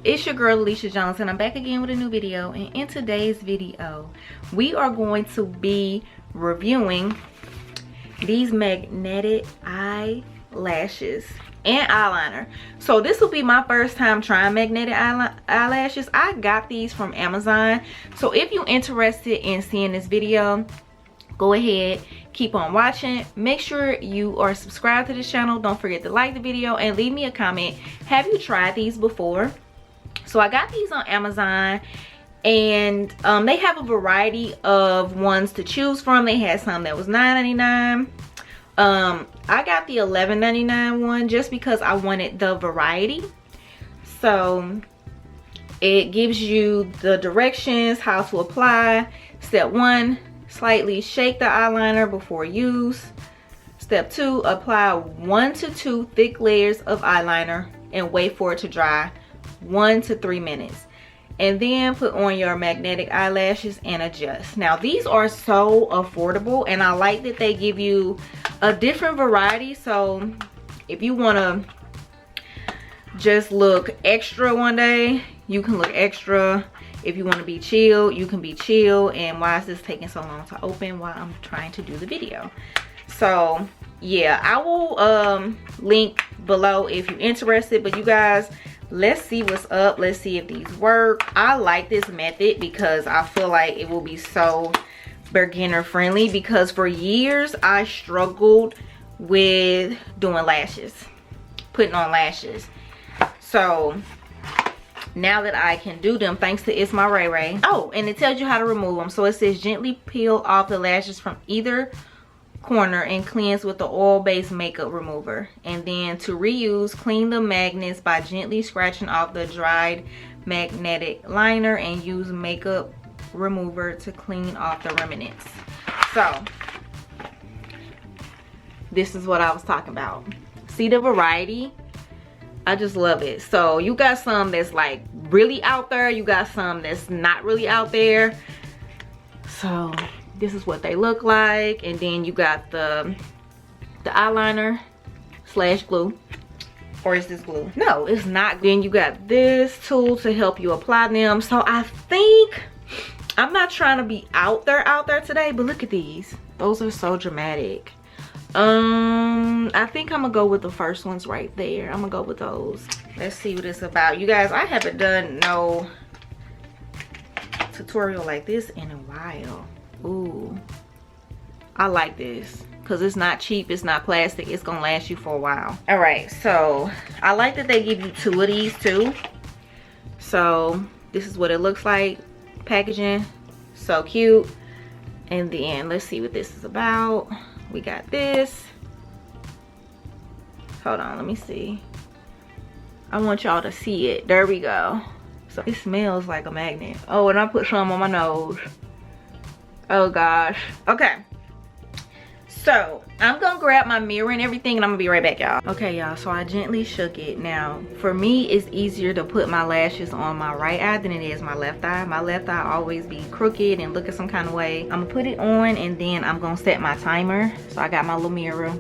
it's your girl Alicia Jones, and I'm back again with a new video. And in today's video we are going to be reviewing these magnetic eyelashes and eyeliner. So this will be my first time trying magnetic eyelashes. I got these from Amazon, so if you're interested in seeing this video, go ahead, keep on watching. Make sure you are subscribed to this channel. Don't forget to like the video and leave me a comment. Have you tried these before? So I got these on Amazon, and they have a variety of ones to choose from. They had some that was $9.99. I got the $11.99 one just because I wanted the variety. So it gives you the directions how to apply. Step 1, slightly shake the eyeliner before use. Step 2, apply 1 to 2 thick layers of eyeliner and wait for it to dry 1 to 3 minutes. And then put on your magnetic eyelashes and adjust. Now these are so affordable, and I like that they give you a different variety. So if you want to just look extra one day, you can look extra. If you want to be chill, you can be chill. And why is this taking so long to open while I'm trying to do the video? So yeah, I will link below if you're interested. But you guys, let's see what's up. Let's see if these work. I like this method because I feel like it will be so beginner friendly, because for years I struggled with doing lashes, putting on lashes. So now that I can do them thanks to It's My Ray Ray. Oh, and it tells you how to remove them. So it says gently peel off the lashes from either corner and cleanse with the oil-based makeup remover. And then to reuse, clean the magnets by gently scratching off the dried magnetic liner and use makeup remover to clean off the remnants. So this is what I was talking about. See the variety? I just love it. So you got some that's like really out there, you got some that's not really out there. So this is what they look like. And then you got the eyeliner slash glue. Or is this glue? No, it's not. Then you got this tool to help you apply them. So I think, I'm not trying to be out there today, but look at these. Those are so dramatic. I think I'm gonna go with the first ones right there. I'm gonna go with those. Let's see what it's about. You guys, I haven't done no tutorial like this in a while. Ooh, I like this because it's not cheap, it's not plastic, it's gonna last you for a while. All right, so I like that they give you 2 of these too. So this is what it looks like. Packaging, so cute. And then let's see what this is about. We got this. Hold on, let me see. I want y'all to see it. There we go. So it smells like a magnet. Oh, and I put some on my nose. Oh gosh. Okay, so I'm gonna grab my mirror and everything, and I'm gonna be right back, y'all. Okay, y'all, so I gently shook it. Now for me, it's easier to put my lashes on my right eye than it is my left eye. My left eye always be crooked and looking some kind of way. I'm gonna put it on, and then I'm gonna set my timer. So I got my little mirror.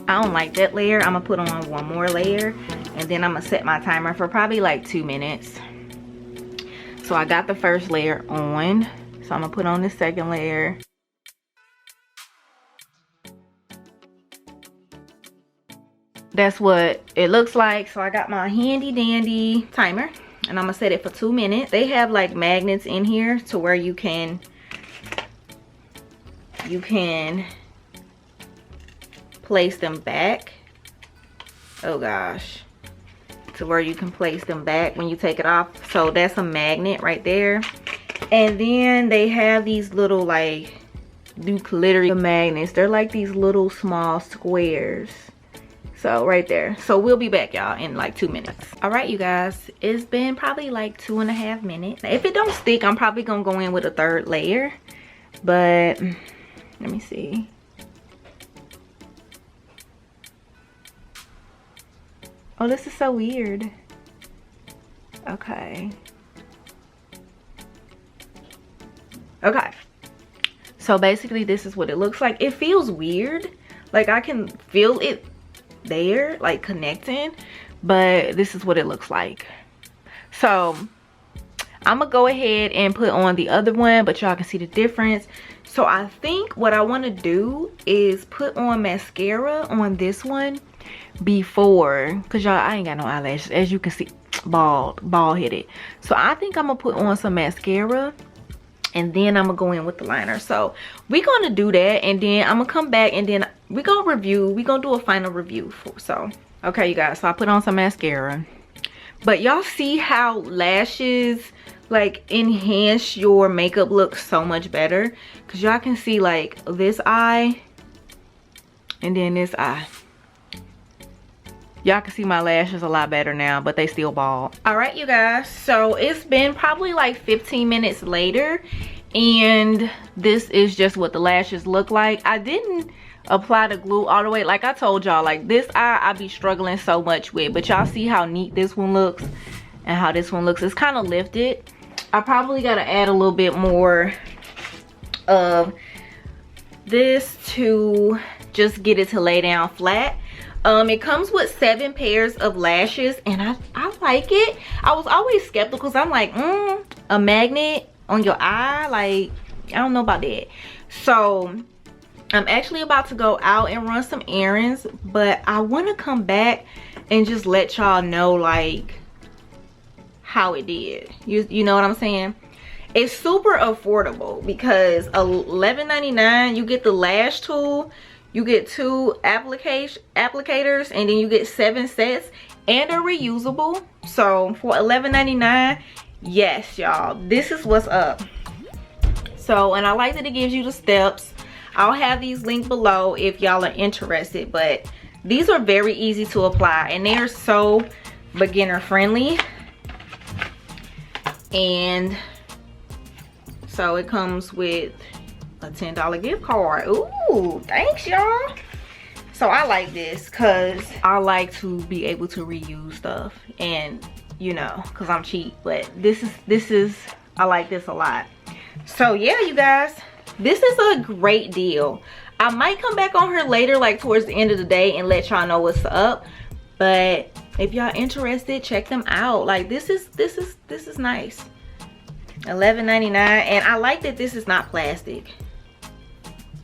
I don't like that layer. I'm gonna put on one more layer, and then I'm gonna set my timer for probably like 2 minutes. So I got the first layer on, so I'm gonna put on the second layer. That's what it looks like. So I got my handy dandy timer, and I'm gonna set it for 2 minutes. They have like magnets in here to where you can place them back. Oh gosh, to where you can place them back when you take it off. So that's a magnet right there. And then they have these little like glittery magnets. They're like these little small squares. So right there. So we'll be back, y'all, in like 2 minutes. All right, you guys, it's been probably like 2.5 minutes. If it don't stick, I'm probably gonna go in with a 3rd layer, but let me see. Oh, this is so weird. Okay. Okay. So basically this is what it looks like. It feels weird, like I can feel it there, like connecting, but this is what it looks like. So I'm gonna go ahead and put on the other one, but y'all can see the difference. So I think what I want to do is put on mascara on this one before, because y'all, I ain't got no eyelashes, as you can see, bald headed. So I think I'm gonna put on some mascara and then I'm gonna go in with the liner. So we're gonna do that, and then I'm gonna come back and then we're gonna do a final review so okay you guys, so I put on some mascara, but y'all see how lashes like enhance your makeup look so much better, because y'all can see like this eye and then this eye. Y'all can see my lashes a lot better now, but they still bald. All right you guys, so it's been probably like 15 minutes later, and this is just what the lashes look like. I didn't apply the glue all the way. Like I told y'all, like this eye I be struggling so much with, but y'all see how neat this one looks and how this one looks. It's kind of lifted. I probably got to add a little bit more of this to just get it to lay down flat. It comes with 7 pairs of lashes, and I like it. I was always skeptical because I'm like, a magnet on your eye, like I don't know about that. So I'm actually about to go out and run some errands, but I want to come back and just let y'all know like how it did. You know what I'm saying? It's super affordable because $11.99 you get the lash tool, you get 2 applicators, and then you get 7 sets, and they're reusable. So for $11.99, yes y'all, this is what's up. So, and I like that it gives you the steps. I'll have these linked below if y'all are interested, but these are very easy to apply and they are so beginner friendly. And so it comes with a $10 gift card. Ooh, thanks y'all. So I like this because I like to be able to reuse stuff, and you know, because I'm cheap, but this is I like this a lot. So yeah you guys, this is a great deal. I might come back on her later, like towards the end of the day, and let y'all know what's up. But if y'all interested, check them out. Like this is nice. $11.99, and I like that this is not plastic,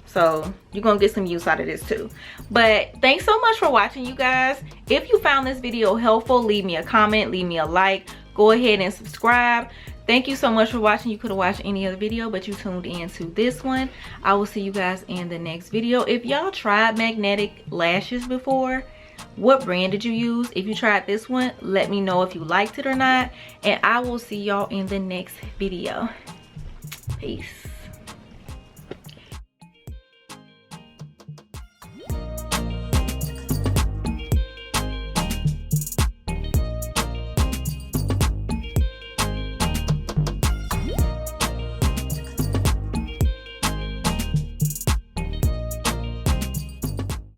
so you're gonna get some use out of this too. But thanks so much for watching you guys. If you found this video helpful, leave me a comment, leave me a like, go ahead and subscribe. Thank you so much for watching. You could have watched any other video, but you tuned in to this one. I will see you guys in the next video. If y'all tried magnetic lashes before, what brand did you use? If you tried this one, let me know if you liked it or not, and I will see y'all in the next video. Peace.